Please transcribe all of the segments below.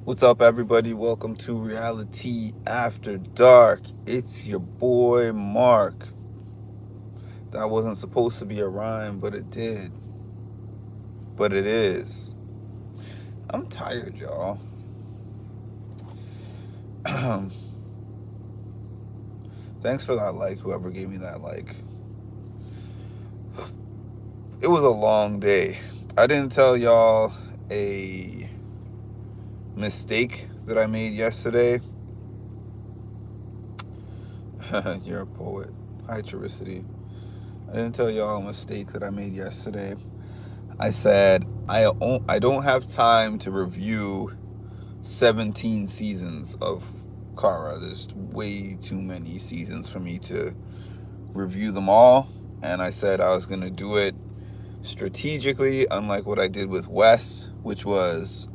What's up, everybody? Welcome to Reality After Dark. It's your boy Mark. That wasn't supposed to be a rhyme, but it did. But it is. I'm tired, y'all. Thanks for that like, whoever gave me that like. It was a long day. I didn't tell y'all a mistake that I made yesterday. You're a poet. Hi, Tricity. I didn't tell y'all a mistake that I made yesterday. I said I don't have time to review 17 seasons of Kara. There's way too many seasons for me to review them all. And I said I was going to do it strategically, unlike what I did with Wes, which was,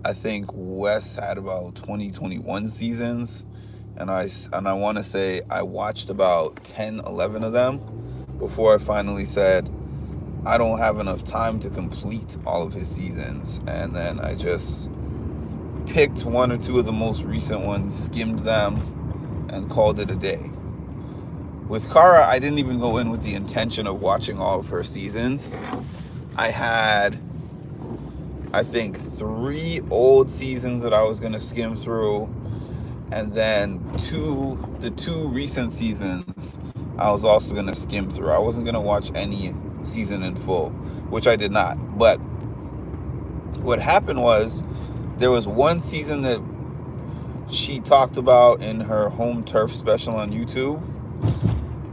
I think Wes had about 21 seasons. And I want to say I watched about 10, 11 of them before I finally said, I don't have enough time to complete all of his seasons. And then I just picked one or two of the most recent ones, skimmed them, and called it a day. With Kara, I didn't even go in with the intention of watching all of her seasons. I had, I think, 3 old seasons that I was going to skim through, and then the two recent seasons I was also going to skim through. I wasn't going to watch any season in full, which I did not. But what happened was there was one season that she talked about in her home turf special on YouTube,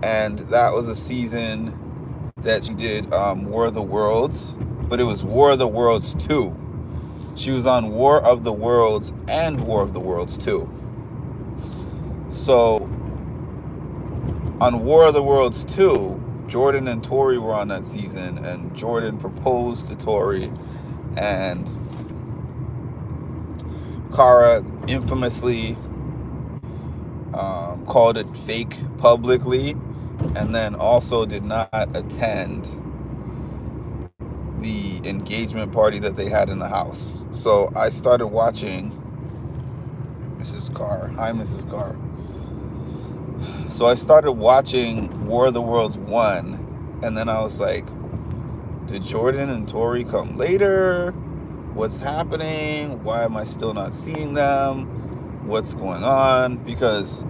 and that was a season that she did War of the Worlds, but it was War of the Worlds 2. She was on War of the Worlds and War of the Worlds 2. So on War of the Worlds 2, Jordan and Tori were on that season, and Jordan proposed to Tori, and Kara infamously called it fake publicly, and then also did not attend the engagement party that they had in the house. So I started watching Mrs. Carr. Hi, Mrs. Carr. So I started watching War of the Worlds 1, and then I was like, did Jordan and Tori come later? What's happening? Why am I still not seeing them? What's going on? Because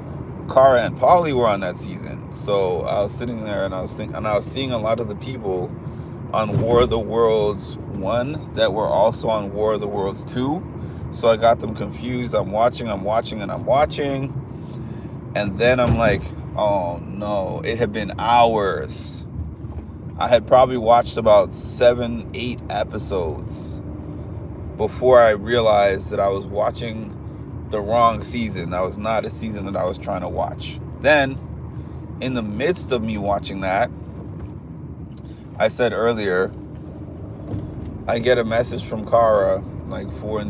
Kara and Polly were on that season. So I was sitting there and I was seeing a lot of the people on War of the Worlds 1 that were also on War of the Worlds 2. So I got them confused. I'm watching. And then I'm like, oh no, it had been hours. I had probably watched about 7, 8 episodes before I realized that I was watching the wrong season. That was not a season that I was trying to watch. Then, in the midst of me watching that, I said earlier, I get a message from Kara like 4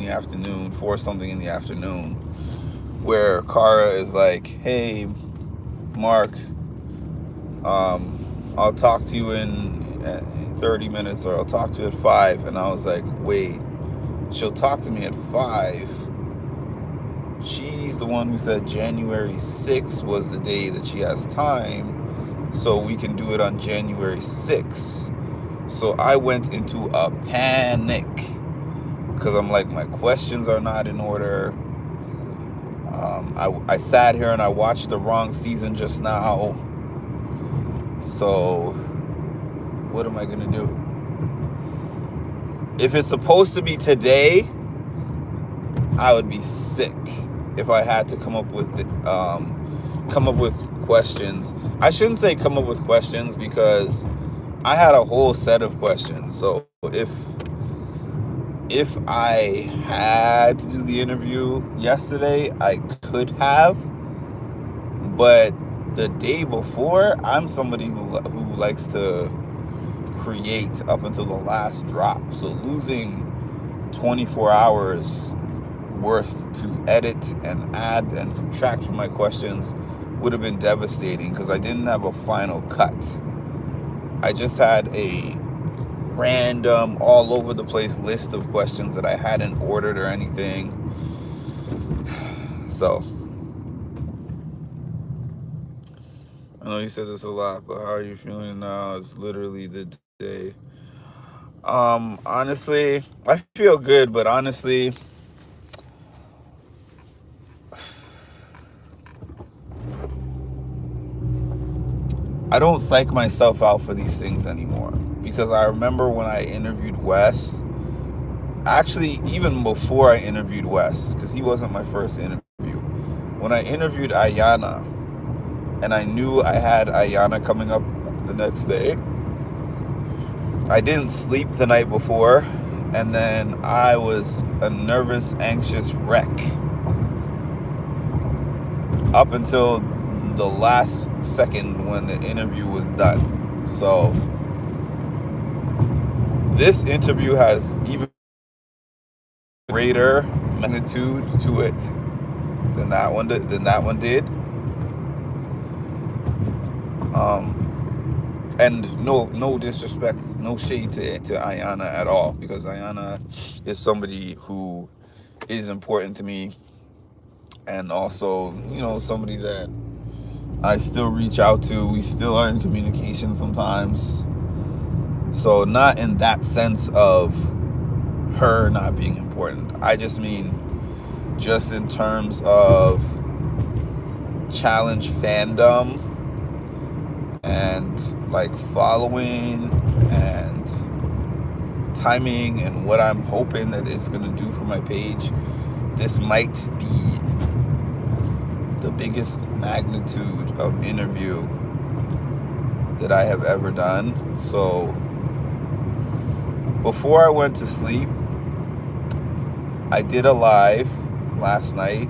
something in the afternoon, where Kara is like, hey, Mark, I'll talk to you in 30 minutes, or I'll talk to you at 5. And I was like, wait, she'll talk to me at 5. She's the one who said January 6th was the day that she has time, so we can do it on January 6th. So I went into a panic because I'm like, my questions are not in order. I sat here and I watched the wrong season just now. So what am I going to do? If it's supposed to be today, I would be sick if I had to come up with questions. I shouldn't say come up with questions, because I had a whole set of questions. So if I had to do the interview yesterday, I could have. But the day before, I'm somebody who likes to create up until the last drop. So losing 24 hours worth to edit and add and subtract from my questions would have been devastating, because I didn't have a final cut. I just had a random, all over the place list of questions that I hadn't ordered or anything. So, I know you said this a lot, but how are you feeling now? It's literally the day. Honestly, I feel good, but honestly, I don't psych myself out for these things anymore. Because I remember when I interviewed Wes, actually, even before I interviewed Wes, because he wasn't my first interview, when I interviewed Ayana, and I knew I had Ayana coming up the next day, I didn't sleep the night before, and then I was a nervous, anxious wreck up until the last second when the interview was done. So this interview has even greater magnitude to it than that one did. And no disrespect, no shade to Ayana at all, because Ayana is somebody who is important to me, and also, somebody that I still reach out to. We still are in communication sometimes. So not in that sense of her not being important. I just mean just in terms of challenge fandom and like following and timing and what I'm hoping that it's going to do for my page. This might be the biggest magnitude of interview that I have ever done. So before I went to sleep, I did a live last night.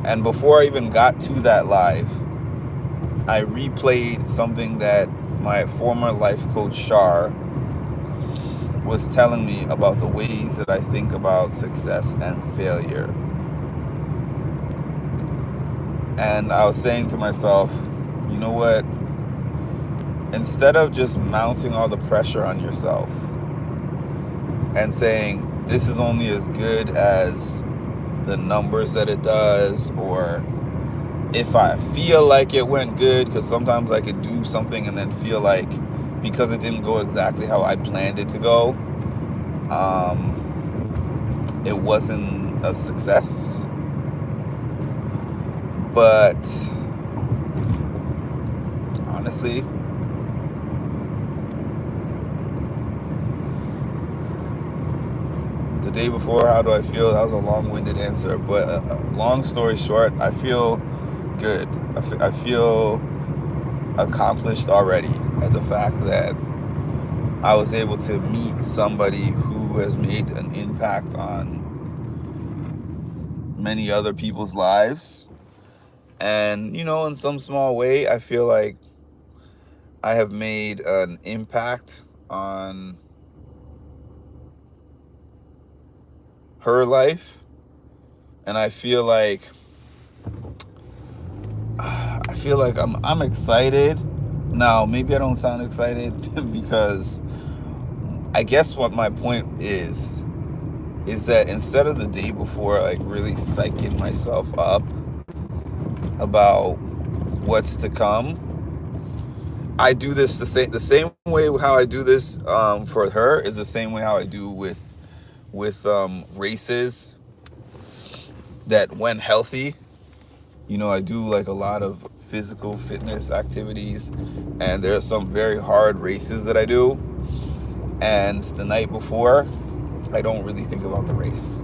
And before I even got to that live, I replayed something that my former life coach Shar was telling me about the ways that I think about success and failure. And I was saying to myself, you know what? Instead of just mounting all the pressure on yourself and saying this is only as good as the numbers that it does, or if I feel like it went good, because sometimes I could do something and then feel like because it didn't go exactly how I planned it to go, it wasn't a success. But honestly, the day before, how do I feel? That was a long-winded answer, but long story short, I feel good. I feel accomplished already at the fact that I was able to meet somebody who has made an impact on many other people's lives. And, in some small way, I feel like I have made an impact on her life. And I feel like I'm excited. Now, maybe I don't sound excited because I guess what my point is that instead of the day before, like really psyching myself up about what's to come, I do this the same way how I do this for her is the same way how I do with races that when healthy. I do like a lot of physical fitness activities, and there are some very hard races that I do. And the night before, I don't really think about the race.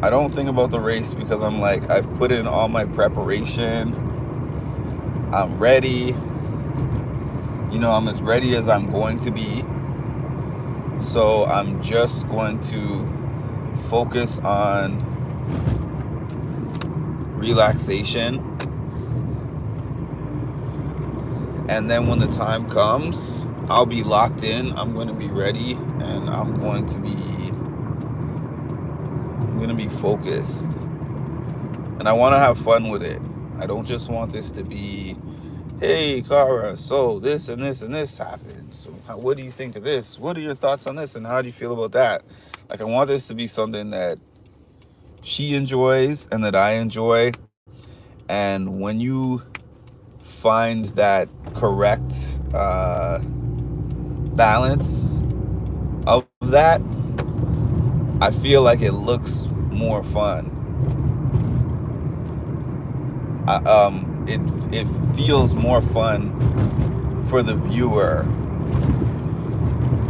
I don't think about the race because I'm like, I've put in all my preparation. I'm ready. I'm as ready as I'm going to be. So I'm just going to focus on relaxation. And then when the time comes, I'll be locked in. I'm going to be ready, and I'm going to be focused. And I want to have fun with it. I don't just want this to be, hey, Kara, so this and this and this happened. So what do you think of this? What are your thoughts on this? And how do you feel about that? Like, I want this to be something that she enjoys and that I enjoy. And when you find that correct balance of that, I feel like it looks more fun. It feels more fun for the viewer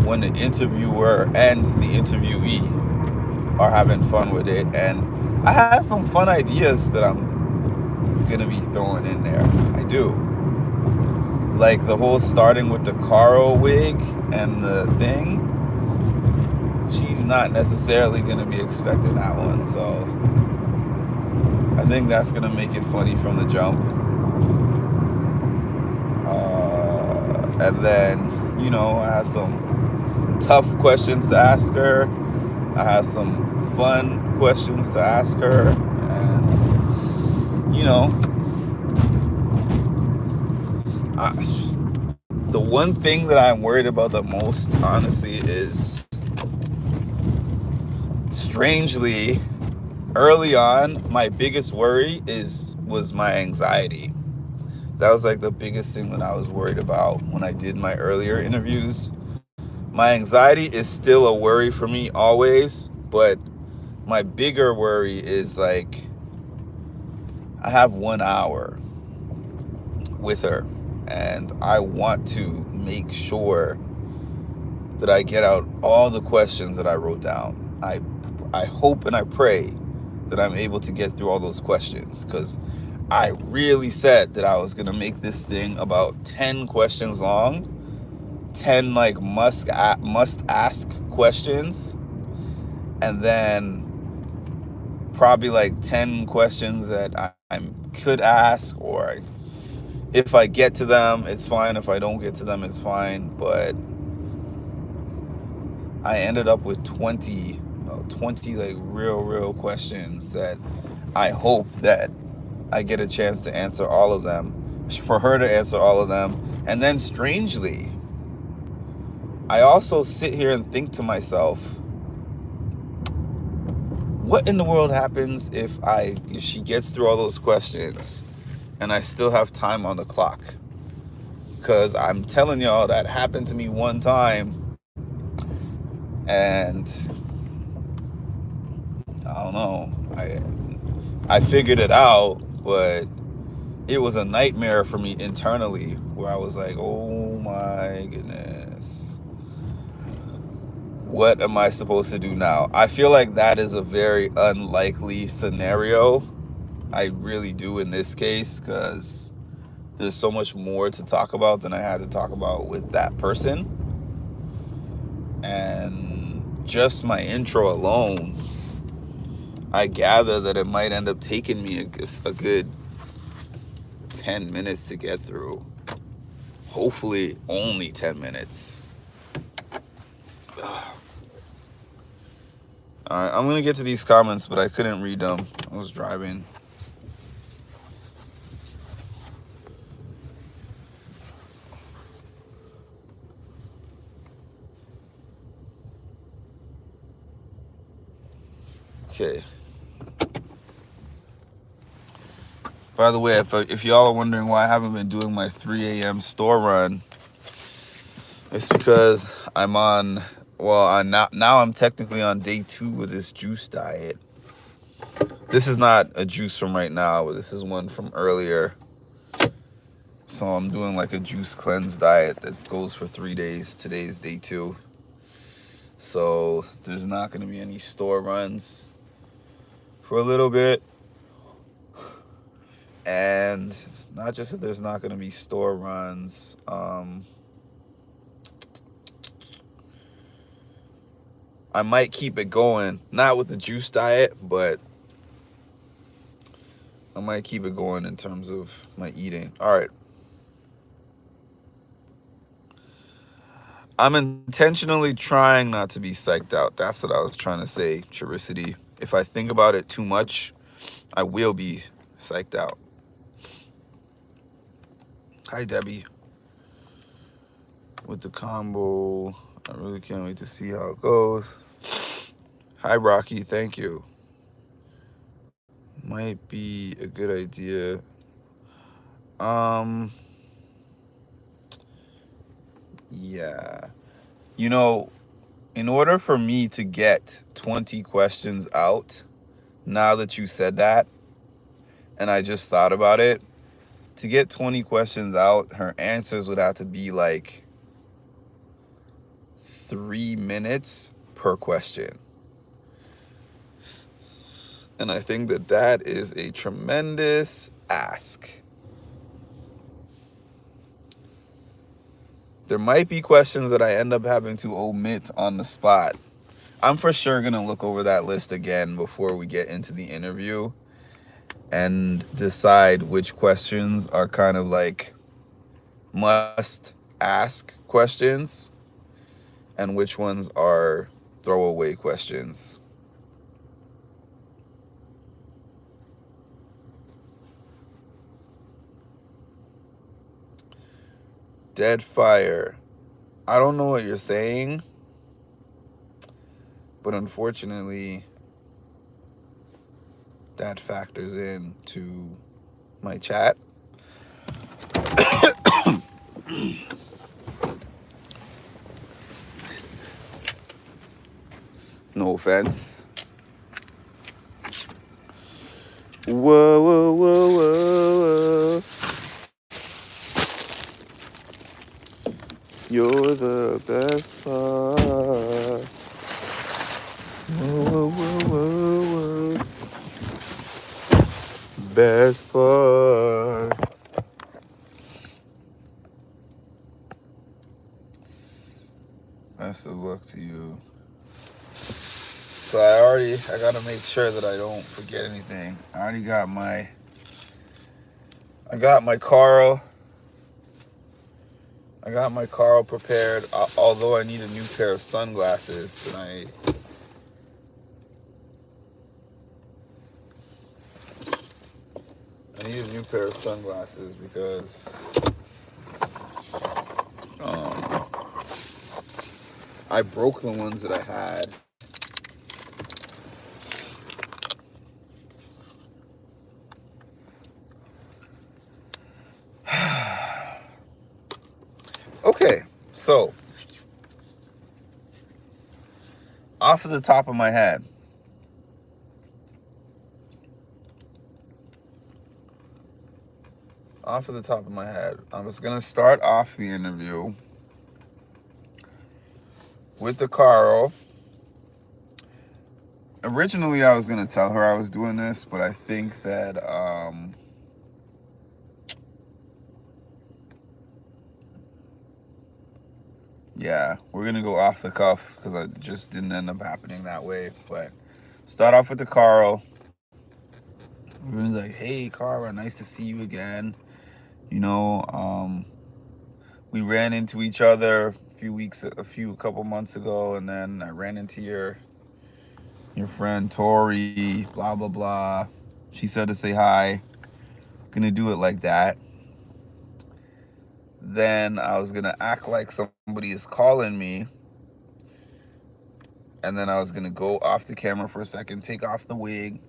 when the interviewer and the interviewee are having fun with it. And I have some fun ideas that I'm gonna be throwing in there. I do. Like the whole starting with the Caro wig and the thing. She's not necessarily gonna be expecting that one, so I think that's gonna make it funny from the jump. And then, I have some tough questions to ask her. I have some fun questions to ask her. And, I, the one thing that I'm worried about the most, honestly, is strangely, early on, my biggest worry was my anxiety. That was like the biggest thing that I was worried about when I did my earlier interviews. My anxiety is still a worry for me always, but my bigger worry is like I have 1 hour with her and I want to make sure that I get out all the questions that I wrote down. I hope and I pray that I'm able to get through all those questions, because I really said that I was going to make this thing about 10 questions long, 10 like must ask questions, and then probably like 10 questions that I could ask, or if I get to them, it's fine. If I don't get to them, it's fine. But I ended up with 20 like real questions that I hope that I get a chance to answer all of them, for her to answer all of them. And then strangely, I also sit here and think to myself, what in the world happens if she gets through all those questions and I still have time on the clock? Because I'm telling y'all, that happened to me one time, and I don't know. I figured it out, but it was a nightmare for me internally, where I was like, oh my goodness, what am I supposed to do now? I feel like that is a very unlikely scenario. I really do in this case, because there's so much more to talk about than I had to talk about with that person. And just my intro alone, I gather that it might end up taking me a good 10 minutes to get through. Hopefully only 10 minutes. Alright, I'm going to get to these comments, but I couldn't read them. I was driving. Okay. By the way, if y'all are wondering why I haven't been doing my 3 a.m. store run, it's because I'm on, now I'm technically on day 2 of this juice diet. This is not a juice from right now, but this is one from earlier. So I'm doing like a juice cleanse diet that goes for 3 days. Today's day 2. So there's not going to be any store runs for a little bit. And it's not just that there's not going to be store runs. I might keep it going, not with the juice diet, but I might keep it going in terms of my eating. All right. I'm intentionally trying not to be psyched out. That's what I was trying to say, Charicity. If I think about it too much, I will be psyched out. Hi, Debbie. With the combo, I really can't wait to see how it goes. Hi, Rocky. Thank you. might be a good idea. Um, yeah. You know, in order for me to get 20 questions out, now that you said that, and I just thought about it, to get 20 questions out, her answers would have to be like 3 minutes per question. And I think that that is a tremendous ask. There might be questions that I end up having to omit on the spot. I'm for sure going to look over that list again before we get into the interview and decide which questions are kind of like must ask questions and which ones are throwaway questions. Dead fire. I don't know what you're saying, but unfortunately, that factors into my chat. No offense. Whoa, whoa, whoa, whoa, whoa. You're the best part. Whoa, whoa, whoa, whoa, whoa. Best part. Best of luck to you. So I gotta make sure that I don't forget anything. I got my Carl. I got my Carl prepared, although I need a new pair of sunglasses tonight. I need a new pair of sunglasses because um, I broke the ones that I had. Okay, so off of the top of my head, I was gonna start off the interview with the Carl. Originally, I was gonna tell her I was doing this, but I think that yeah, we're gonna go off the cuff because it just didn't end up happening that way. But start off with the Carl. We're gonna be like, "Hey, Carl, nice to see you again. You know, we ran into each other a couple months ago, and then I ran into your friend Tori. Blah blah blah. She said to say hi. Gonna do it like that. Then I was gonna act like somebody is calling me, and then I was gonna go off the camera for a second, take off the wig,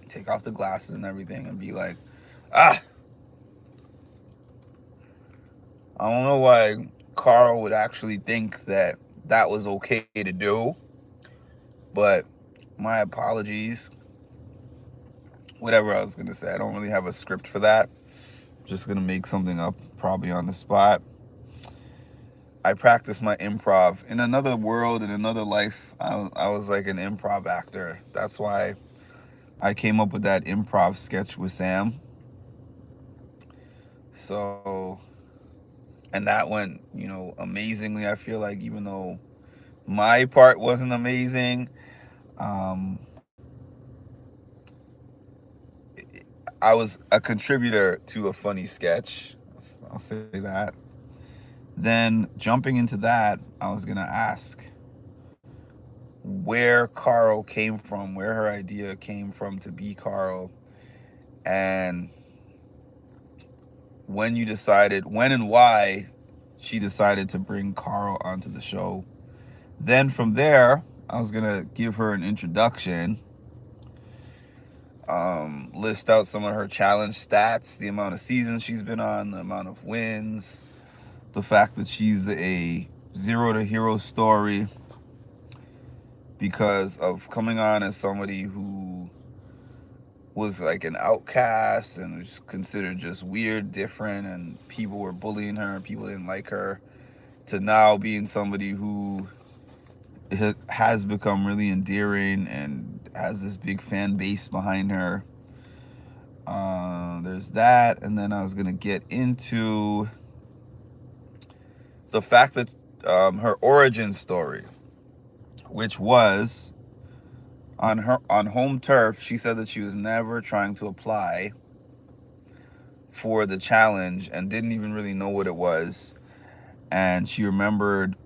take off the glasses and everything, and be like, ah, I don't know why Carl would actually think that that was okay to do, but my apologies. Whatever I was gonna say, I don't really have a script for that. Just gonna make something up probably on the spot. I practice my improv. In another world, in another life, I was like an improv actor. That's why I came up with that improv sketch with Sam. So, and that went, amazingly. I feel like even though my part wasn't amazing, um, I was a contributor to a funny sketch. I'll say that. Then jumping into that, I was gonna ask where Carl came from, where her idea came from to be Carl, and when and why she decided to bring Carl onto the show. Then from there, I was gonna give her an introduction, list out some of her challenge stats, the amount of seasons she's been on, the amount of wins, the fact that she's a zero to hero story because of coming on as somebody who was like an outcast and was considered just weird, different, and people were bullying her and people didn't like her, to now being somebody who has become really endearing and has this big fan base behind her. There's that, and then I was gonna get into the fact that her origin story, which was on home turf. She said that she was never trying to apply for the challenge and didn't even really know what it was. And she remembered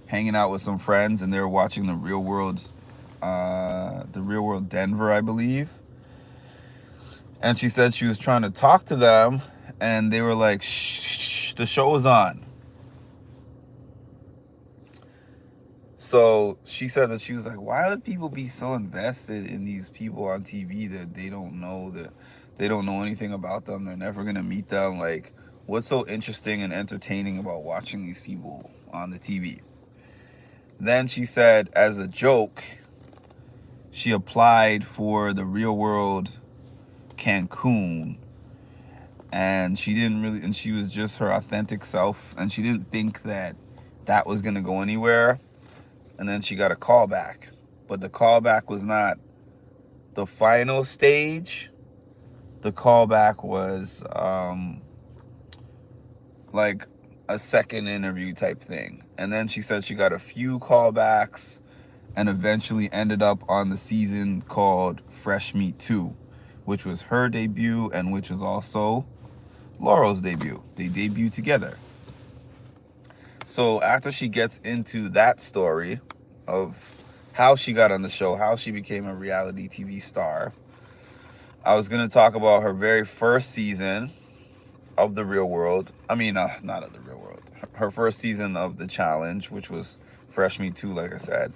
hanging out with some friends, and they were watching the Real World Denver, I believe. And she said she was trying to talk to them, and they were like, shh, the show is on. So she said that she was like, why would people be so invested in these people on TV that they don't know anything about them? They're never going to meet them. Like, what's so interesting and entertaining about watching these people on the TV? Then she said, as a joke, she applied for the Real World Cancun, and she was just her authentic self, and she didn't think that was going to go anywhere. And then she got a call back, but the callback was not the final stage. The callback was like a second interview type thing. And then she said she got a few callbacks and eventually ended up on the season called Fresh Meat 2, which was her debut and which was also Laurel's debut. They debuted together. So after she gets into that story of how she got on the show, how she became a reality TV star, I was going to talk about her very first season of The Real World. I mean, not of The Real World. Her first season of The Challenge, which was Fresh Meat 2, like I said.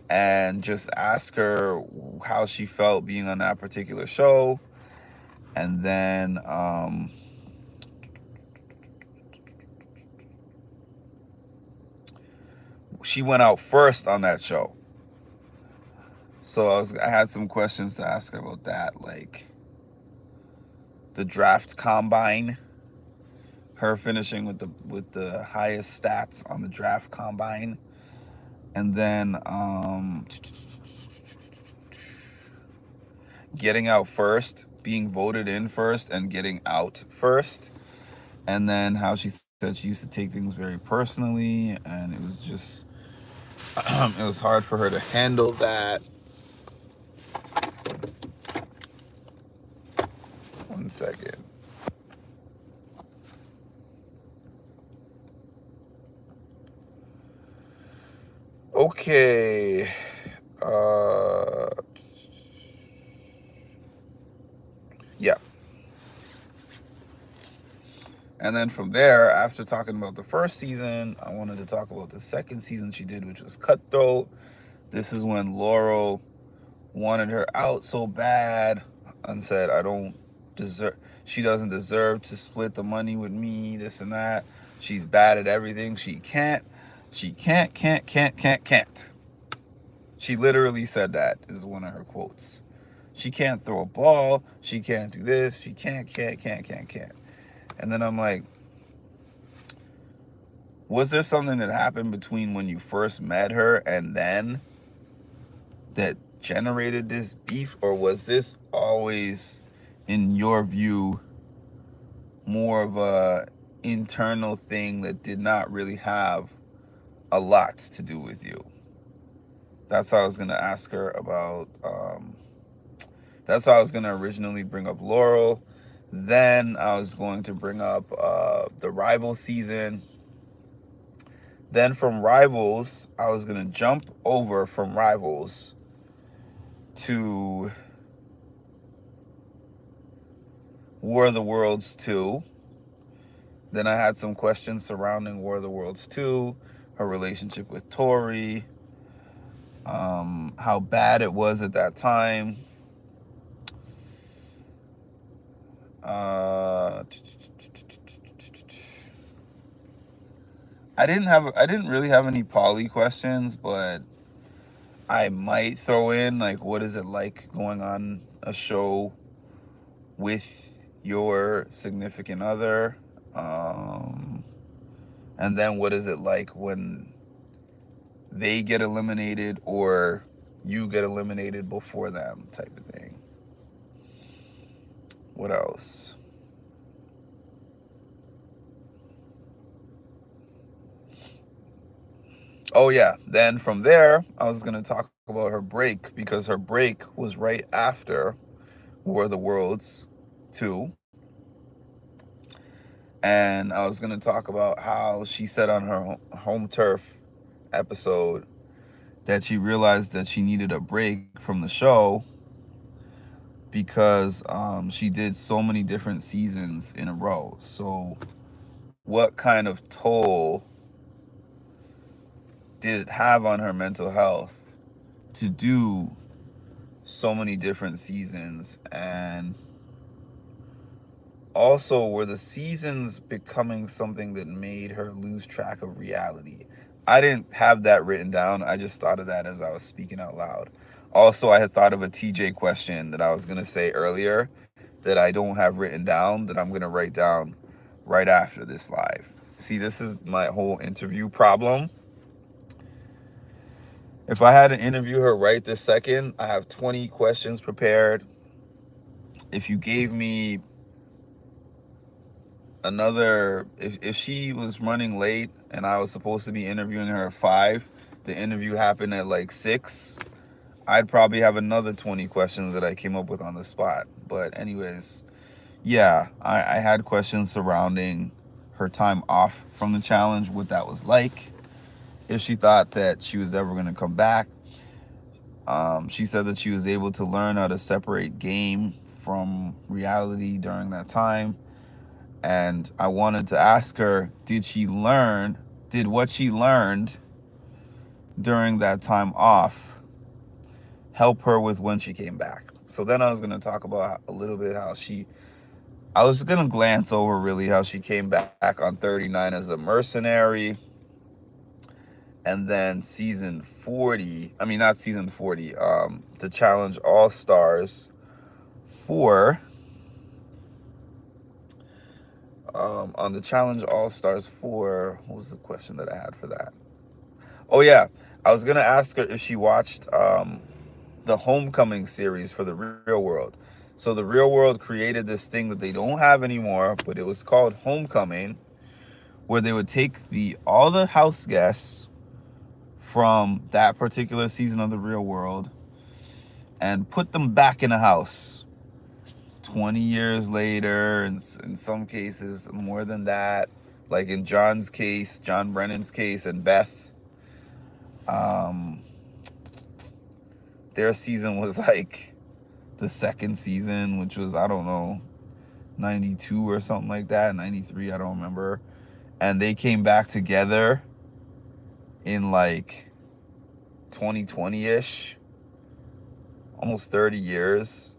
And just ask her how she felt being on that particular show. And then she went out first on that show. So I had some questions to ask her about that, like the draft combine, her finishing with the highest stats on the draft combine, and then getting out first, being voted in first, and getting out first, and then how she said she used to take things very personally, and it was just it was hard for her to handle that. One second. Okay. Yeah. And then from there, after talking about the first season, I wanted to talk about the second season she did, which was Cutthroat. This is when Laurel wanted her out so bad and said, she doesn't deserve to split the money with me, this and that. She's bad at everything. She can't. She literally said that, is one of her quotes. She can't throw a ball. She can't do this. She can't. And then I'm like, was there something that happened between when you first met her and then that generated this beef? Or was this always, in your view, more of a internal thing that did not really have a lot to do with you? That's how I was going to ask her about, that's how I was going to originally bring up Laurel. Then I was going to bring up the Rival season. Then from Rivals, I was going to jump over from Rivals to War of the Worlds 2. Then I had some questions surrounding War of the Worlds 2, her relationship with Tori, how bad it was at that time, Uh, I didn't really have any poly questions, but I might throw in like what is it like going on a show with your significant other, um, and then what is it like when they get eliminated or you get eliminated before them, type of thing. What else? Oh yeah, then from there I was gonna talk about her break because her break was right after War of the Worlds 2. And I was gonna talk about how she said on her home turf episode that she realized that she needed a break from the show because she did so many different seasons in a row. So, what kind of toll did it have on her mental health to do so many different seasons? And also, were the seasons becoming something that made her lose track of reality? I didn't have that written down. I just thought of that as I was speaking out loud. Also, I had thought of a TJ question that I was going to say earlier that I don't have written down that I'm going to write down right after this live. See, this is my whole interview problem. If I had to interview her right this second, I have 20 questions prepared. If you gave me if she was running late and I was supposed to be interviewing her at 5, the interview happened at like 6, I'd probably have another 20 questions that I came up with on the spot. But anyways, yeah, I had questions surrounding her time off from the challenge, what that was like, if she thought that she was ever going to come back. She said that she was able to learn how to separate game from reality during that time. And I wanted to ask her, did what she learned during that time off help her with when she came back? So then I was going to talk about a little bit I was going to glance over really how she came back on 39 as a mercenary. And then season 40, I mean, not season 40, the Challenge All Stars 4. On the Challenge All Stars 4, what was the question that I had for that? Oh yeah, I was gonna ask her if she watched the Homecoming series for the Real World. So the Real World created this thing that they don't have anymore, but it was called Homecoming, where they would take all the house guests from that particular season of the Real World and put them back in a house 20 years later, and in some cases more than that. Like in John's case, John Brennan's case, and Beth, um, their season was like the second season, which was, I don't know, 92 or something like that, 93, I don't remember. And they came back together in like 2020-ish, almost 30 years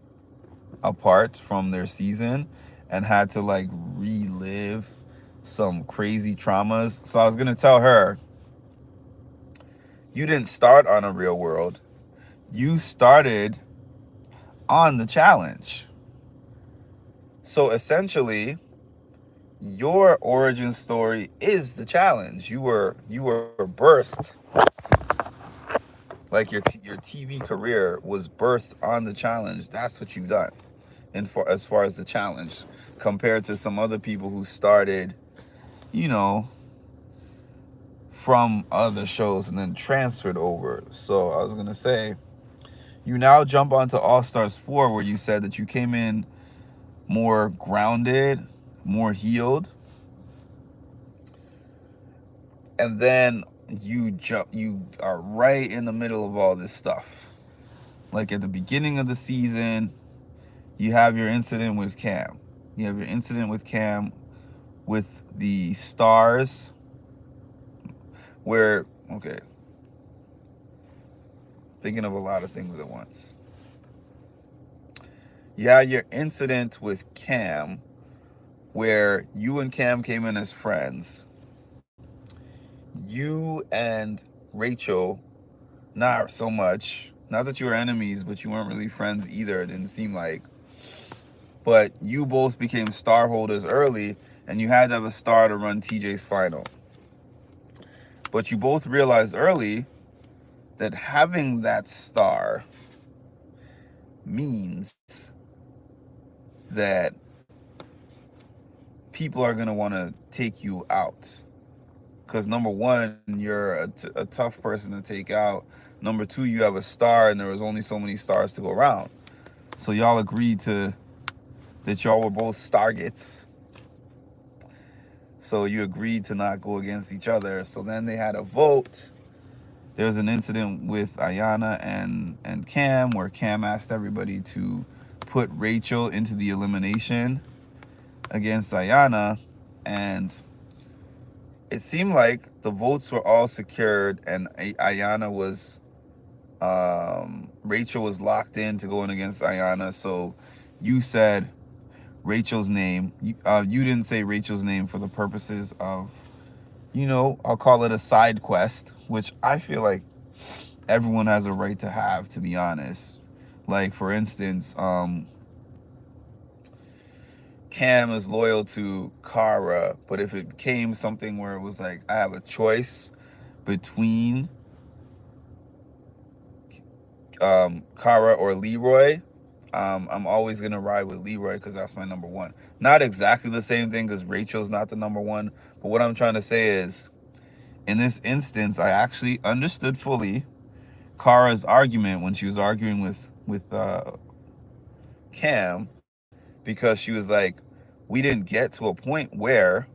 apart from their season, and had to like relive some crazy traumas. So I was going to tell her, you didn't start on a Real World. You started on the challenge. So essentially, your origin story is the challenge. You were birthed, like your TV career was birthed on the challenge. That's what you've done, as far as the challenge, compared to some other people who started, you know, from other shows and then transferred over. So I was gonna say, you now jump onto All Stars 4, where you said that you came in more grounded, more healed, and then you are right in the middle of all this stuff. Like at the beginning of the season, you have your incident with Cam. You have your incident with Cam with the stars, where, okay, thinking of a lot of things at once. You had your incident with Cam, where you and Cam came in as friends. You and Rachel, not so much. Not that you were enemies, but you weren't really friends either. It didn't seem like. But you both became star holders early, and you had to have a star to run TJ's final. But you both realized early that having that star means that people are going to want to take you out. Because number one, you're a tough person to take out. Number two, you have a star, and there was only so many stars to go around. So y'all agreed to that y'all were both Stargates. So you agreed to not go against each other. So then they had a vote. There was an incident with Ayana and Cam, where Cam asked everybody to put Rachel into the elimination against Ayana, and it seemed like the votes were all secured, and Ayana was Rachel was locked in to going against Ayana. So you said Rachel's name. You didn't say Rachel's name for the purposes of, I'll call it a side quest, which I feel like everyone has a right to have, to be honest. Like, for instance, Cam is loyal to Kara, but if it became something where it was like, I have a choice between Kara or Leroy, I'm always going to ride with Leroy because that's my number one. Not exactly the same thing because Rachel's not the number one, but what I'm trying to say is, in this instance, I actually understood fully Kara's argument when she was arguing with Cam, because she was like, we didn't get to a point where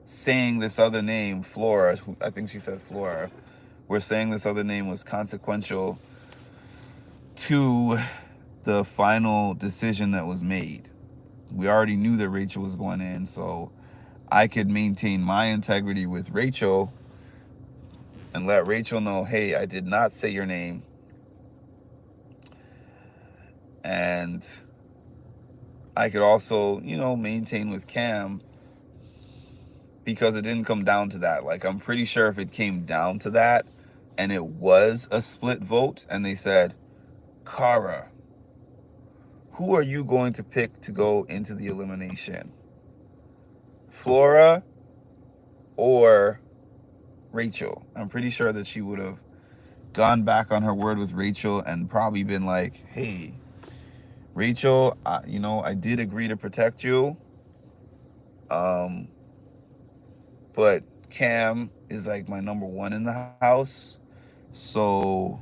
saying this other name, Flora, I think she said Flora, where saying this other name was consequential to the final decision that was made. We already knew that Rachel was going in, so I could maintain my integrity with Rachel and let Rachel know, hey, I did not say your name. And I could also, maintain with Cam, because it didn't come down to that. Like, I'm pretty sure if it came down to that and it was a split vote and they said, Kara, who are you going to pick to go into the elimination? Flora or Rachel? I'm pretty sure that she would have gone back on her word with Rachel and probably been like, hey, Rachel, I did agree to protect you. But Cam is like my number one in the house. So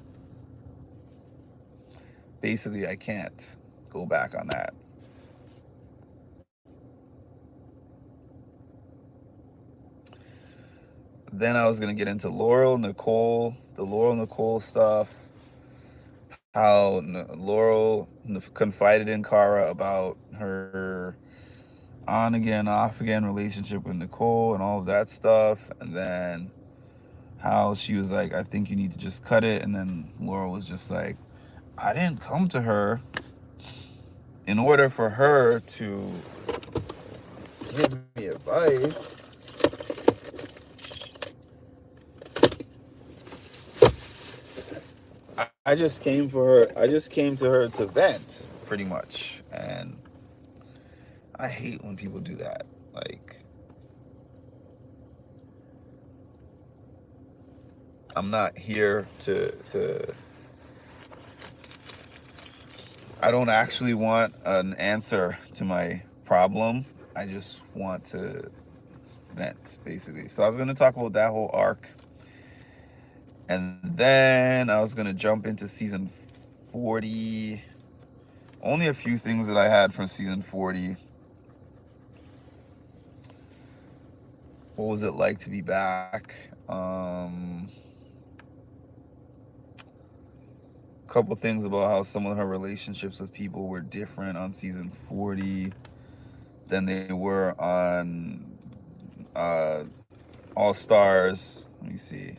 basically, I can't go back on that. Then I was going to get into the Laurel Nicole stuff. How Laurel confided in Kara about her on again, off again relationship with Nicole and all of that stuff. And then how she was like, I think you need to just cut it. And then Laurel was just like, I didn't come to her in order for her to give me advice. I just came for her. I just came to her to vent, pretty much. And I hate when people do that. Like, I'm not here to I don't actually want an answer to my problem. I just want to vent, basically. So I was going to talk about that whole arc. And then I was going to jump into season 40. Only a few things that I had from season 40. What was it like to be back? Couple things about how some of her relationships with people were different on season 40 than they were on All Stars. Let me see.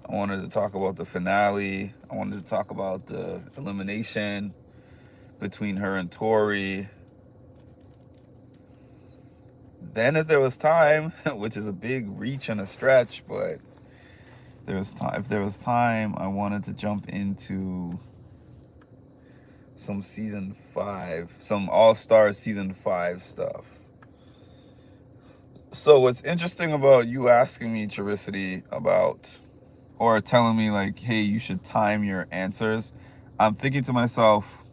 I wanted to talk about the finale. I wanted to talk about the elimination between her and Tori. Then, if there was time, which is a big reach and a stretch, but if there was time, I wanted to jump into some season 5, some All-Star season 5 stuff. So what's interesting about you asking me, Charicity, about, or telling me like, hey, you should time your answers, I'm thinking to myself,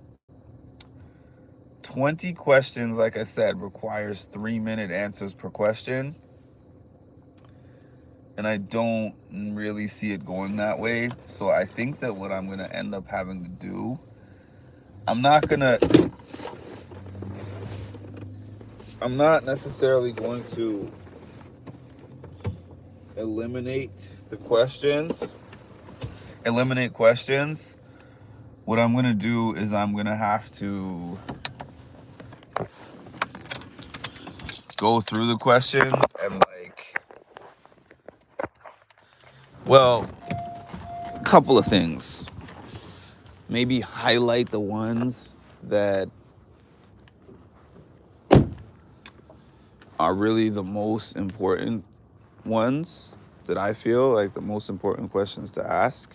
20 questions, like I said, requires 3-minute answers per question. And I don't really see it going that way. So I think that what I'm going to end up having to do, I'm not necessarily going to eliminate questions. What I'm going to do is I'm going to have to go through the questions and well, a couple of things. Maybe highlight the ones that are really the most important ones, that I feel like the most important questions to ask.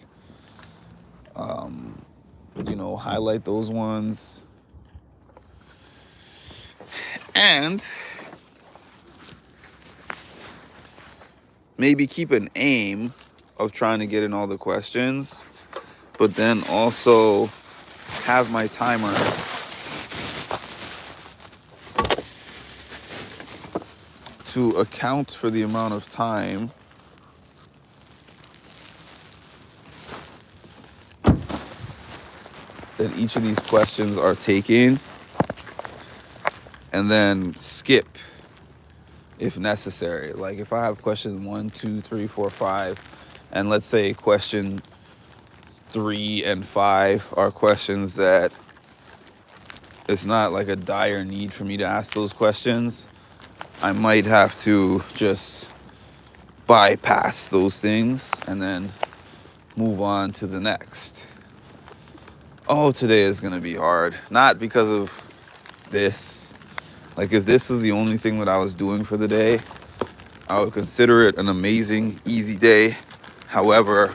Highlight those ones. And maybe keep an aim of trying to get in all the questions, but then also have my timer to account for the amount of time that each of these questions are taking, and then skip if necessary. Like if I have question 1, 2, 3, 4, 5, and let's say question 3 and 5 are questions that it's not like a dire need for me to ask those questions, I might have to just bypass those things and then move on to the next. Oh, today is going to be hard. Not because of this. Like if this was the only thing that I was doing for the day, I would consider it an amazing, easy day. However,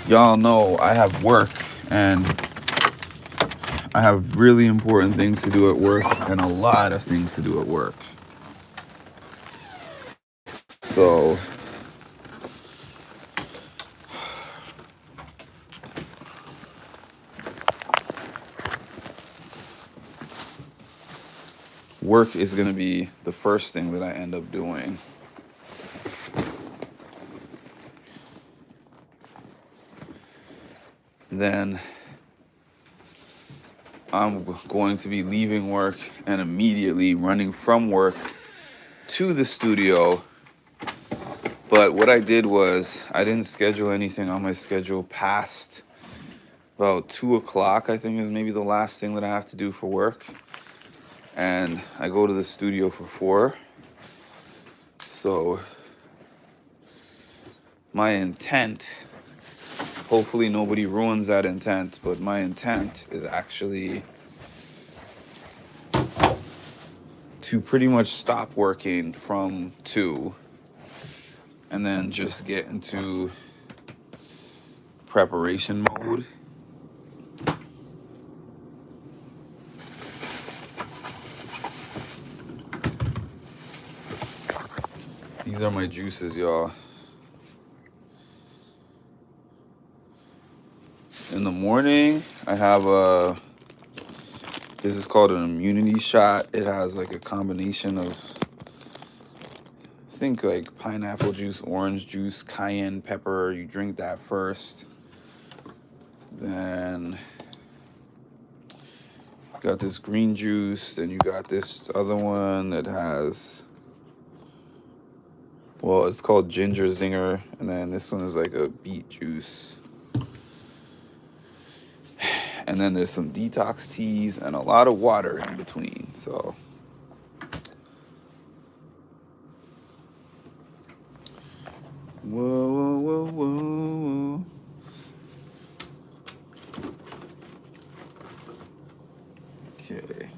y'all know I have work and I have really important things to do at work and a lot of things to do at work. So work is going to be the first thing that I end up doing. Then I'm going to be leaving work and immediately running from work to the studio. But what I did was I didn't schedule anything on my schedule past about 2 o'clock, I think is maybe the last thing that I have to do for work. And I go to the studio for 4. So my intent, hopefully nobody ruins that intent, but my intent is actually to pretty much stop working from 2 and then just get into preparation mode. These are my juices, y'all. In the morning, I have this is called an immunity shot. It has like a combination of, I think like pineapple juice, orange juice, cayenne pepper. You drink that first. Then you got this green juice. Then you got this other one that has, well, it's called ginger zinger. And then this one is like a beet juice. And then there's some detox teas and a lot of water in between. So Whoa, whoa, whoa, whoa. Okay.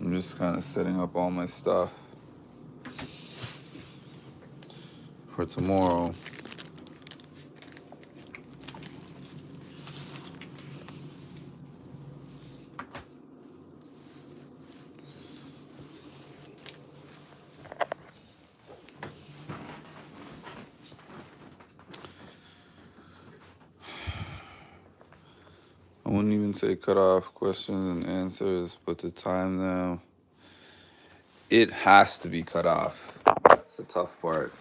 I'm just kind of setting up all my stuff for tomorrow. I wouldn't even say cut off questions and answers, but to time them, it has to be cut off. That's the tough part.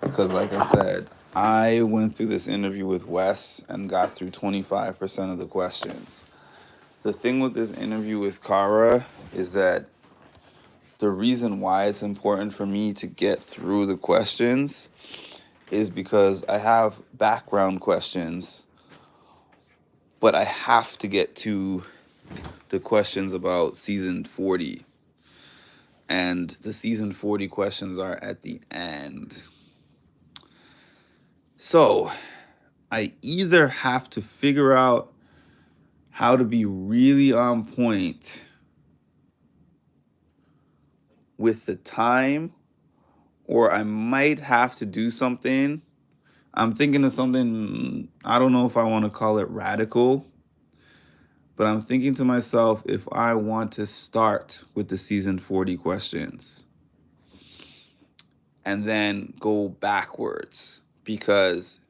Because, like I said, I went through this interview with Wes and got through 25% of the questions. The thing with this interview with Kara is that the reason why it's important for me to get through the questions is because I have background questions, but I have to get to the questions about season 40. And the season 40 questions are at the end. So I either have to figure out how to be really on point with the time, or I might have to do something. I'm thinking of something, I don't know if I want to call it radical, but I'm thinking to myself, if I want to start with the season 40 questions and then go backwards, because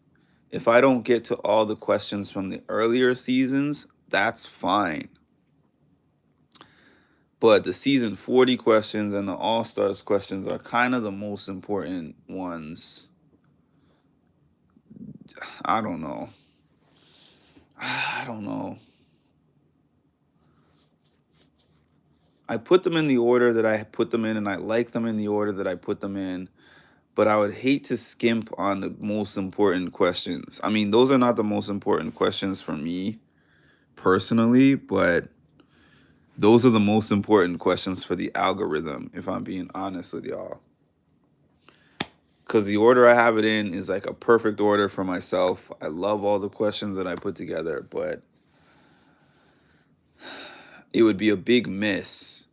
if I don't get to all the questions from the earlier seasons, that's fine. But the season 40 questions and the All Stars questions are kind of the most important ones. I don't know. I don't know. I put them in the order that I put them in, and I like them in the order that I put them in. But I would hate to skimp on the most important questions. I mean, those are not the most important questions for me personally, but those are the most important questions for the algorithm, if I'm being honest with y'all. Because the order I have it in is like a perfect order for myself. I love all the questions that I put together, but it would be a big miss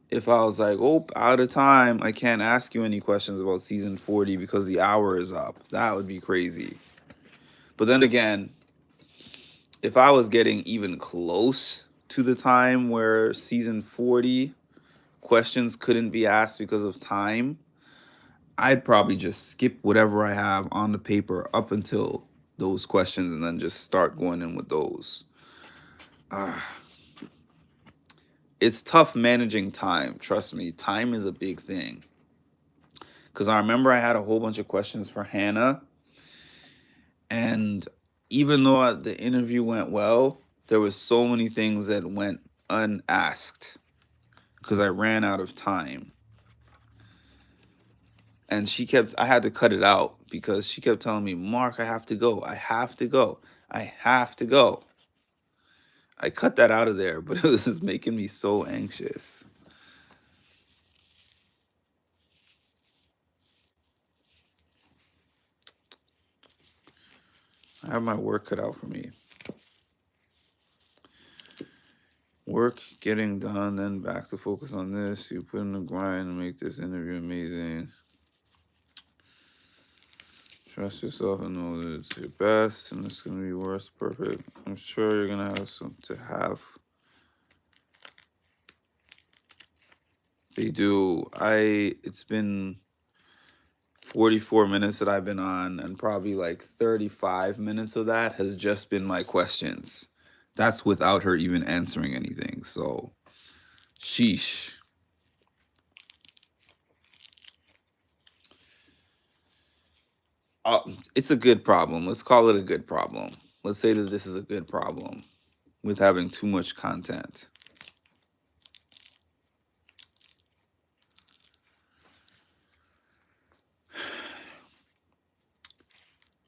if I was like, oh, out of time, I can't ask you any questions about season 40 because the hour is up. That would be crazy. But then again, if I was getting even close to the time where season 40 questions couldn't be asked because of time, I'd probably just skip whatever I have on the paper up until those questions and then just start going in with those. It's tough managing time. Trust me, time is a big thing. Because I remember I had a whole bunch of questions for Hannah. And even though the interview went well, there was so many things that went unasked because I ran out of time. And I had to cut it out because she kept telling me, Mark, I have to go. I have to go. I have to go. I cut that out of there, but it was making me so anxious. I have my work cut out for me. Work getting done, then back to focus on this. You put in the grind and make this interview amazing. Trust yourself and know that it's your best and it's gonna be worse perfect. I'm sure you're gonna have some to have. They do. It's been 44 minutes that I've been on, and probably like 35 minutes of that has just been my questions. That's without her even answering anything. So, sheesh. It's a good problem. Let's call it a good problem. Let's say that this is a good problem with having too much content.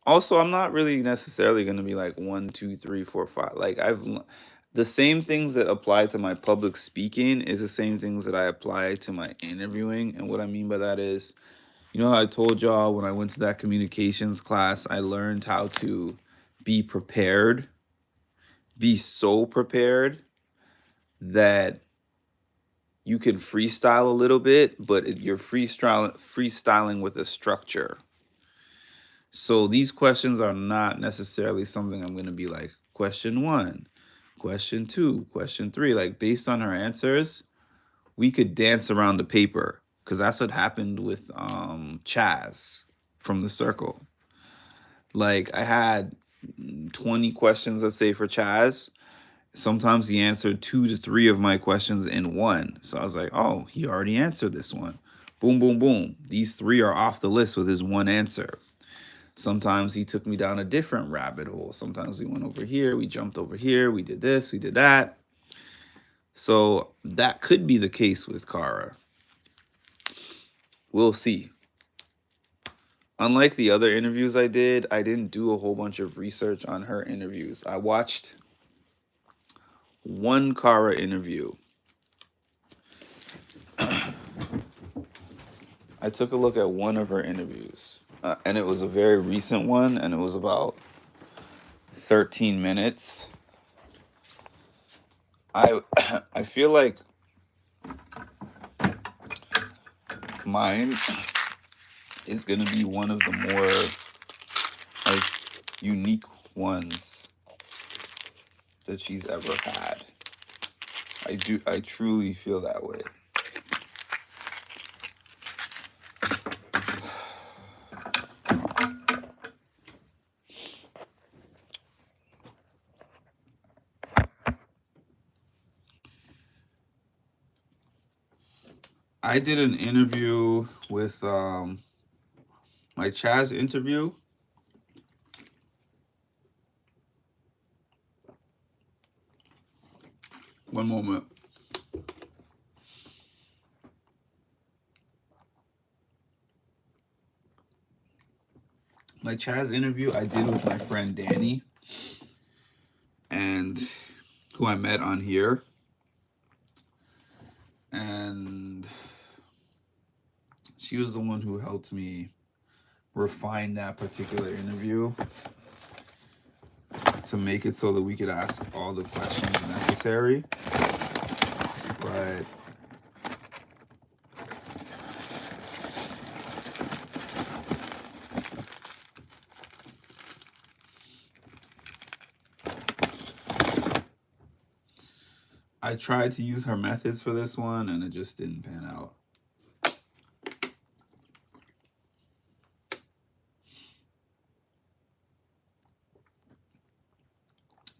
Also, I'm not really necessarily going to be like one, two, three, four, five. Like the same things that apply to my public speaking is the same things that I apply to my interviewing. And what I mean by that is, you know how I told y'all when I went to that communications class, I learned how to be prepared, be so prepared that you can freestyle a little bit, but you're freestyling with a structure. So these questions are not necessarily something I'm going to be like question 1, question 2, question 3. Like based on her answers, we could dance around the paper because that's what happened with Chaz from the circle. Like I had 20 questions, let's say, for Chaz. Sometimes he answered 2 to 3 of my questions in one. So I was like, oh, he already answered this one. Boom, boom, boom. These 3 are off the list with his one answer. Sometimes he took me down a different rabbit hole. Sometimes we went over here, we jumped over here, we did this, we did that. So that could be the case with Kara. We'll see. Unlike the other interviews I didn't do a whole bunch of research on her interviews. I watched one Kara interview. I took a look at one of her interviews, and it was a very recent one, and it was about 13 minutes. I I feel like mine is gonna be one of the more like unique ones that she's ever had. I truly feel that way. I did an interview with my Chaz interview. One moment. My Chaz interview I did with my friend Danny, and who I met on here. And she was the one who helped me refine that particular interview to make it so that we could ask all the questions necessary. But I tried to use her methods for this one and it just didn't pan out.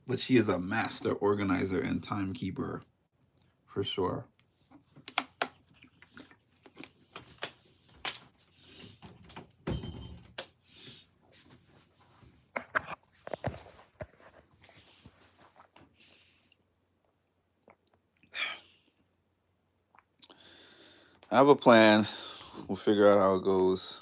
But she is a master organizer and timekeeper for sure. I have a plan. We'll figure out how it goes.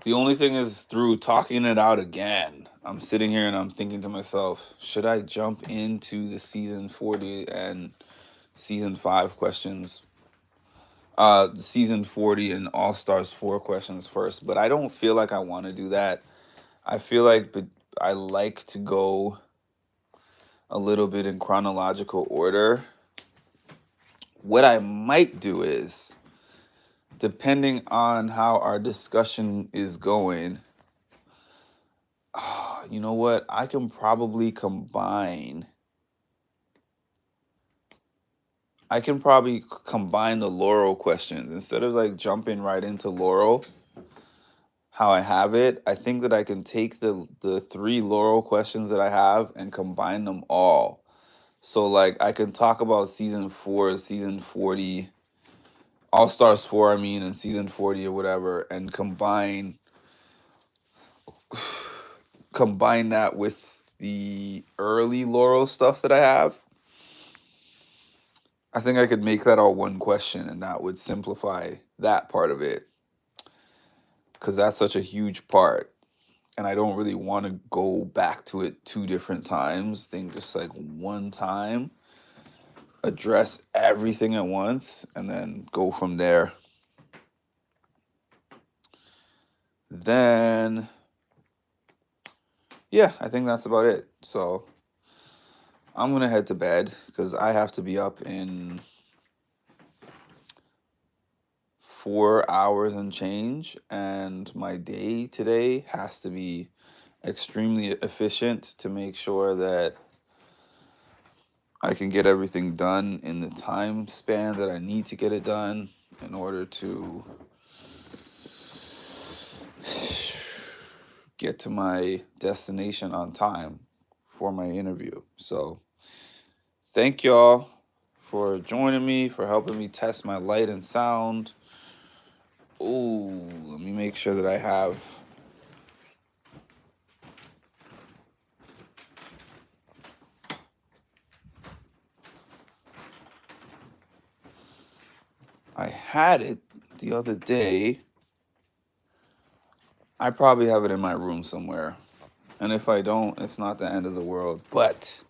The only thing is, through talking it out again, I'm sitting here and I'm thinking to myself, should I jump into the season 40 and season 5 questions? The season 40 and All Stars 4 questions first, but I don't feel like I want to do that. I feel like I like to go a little bit in chronological order. What I might do is, depending on how our discussion is going, you know what? I can probably combine. The Laurel questions instead of like jumping right into Laurel. How I have it, I think that I can take the 3 Laurel questions that I have and combine them all. So like I can talk about season 4, season 40, All Stars 4, I mean, and season 40 or whatever, and combine that with the early Laurel stuff that I have. I think I could make that all one question, and that would simplify that part of it, because that's such a huge part. And I don't really want to go back to it two different times. Think just like one time, address everything at once, and then go from there. Then, yeah, I think that's about it. So I'm going to head to bed because I have to be up in 4 hours and change. And my day today has to be extremely efficient to make sure that I can get everything done in the time span that I need to get it done in order to get to my destination on time for my interview. So, thank y'all for joining me, for helping me test my light and sound. Oh, let me make sure that I have I had it the other day. I probably have it in my room somewhere. And if I don't, it's not the end of the world. But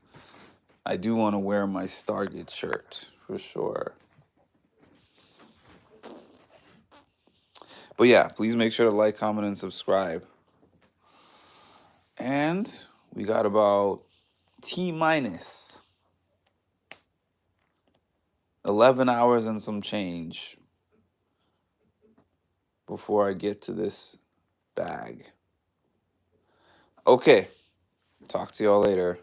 I do want to wear my Stargate shirt for sure. But yeah, please make sure to like, comment, and subscribe. And we got about T minus 11 hours and some change before I get to this bag. Okay, talk to y'all later.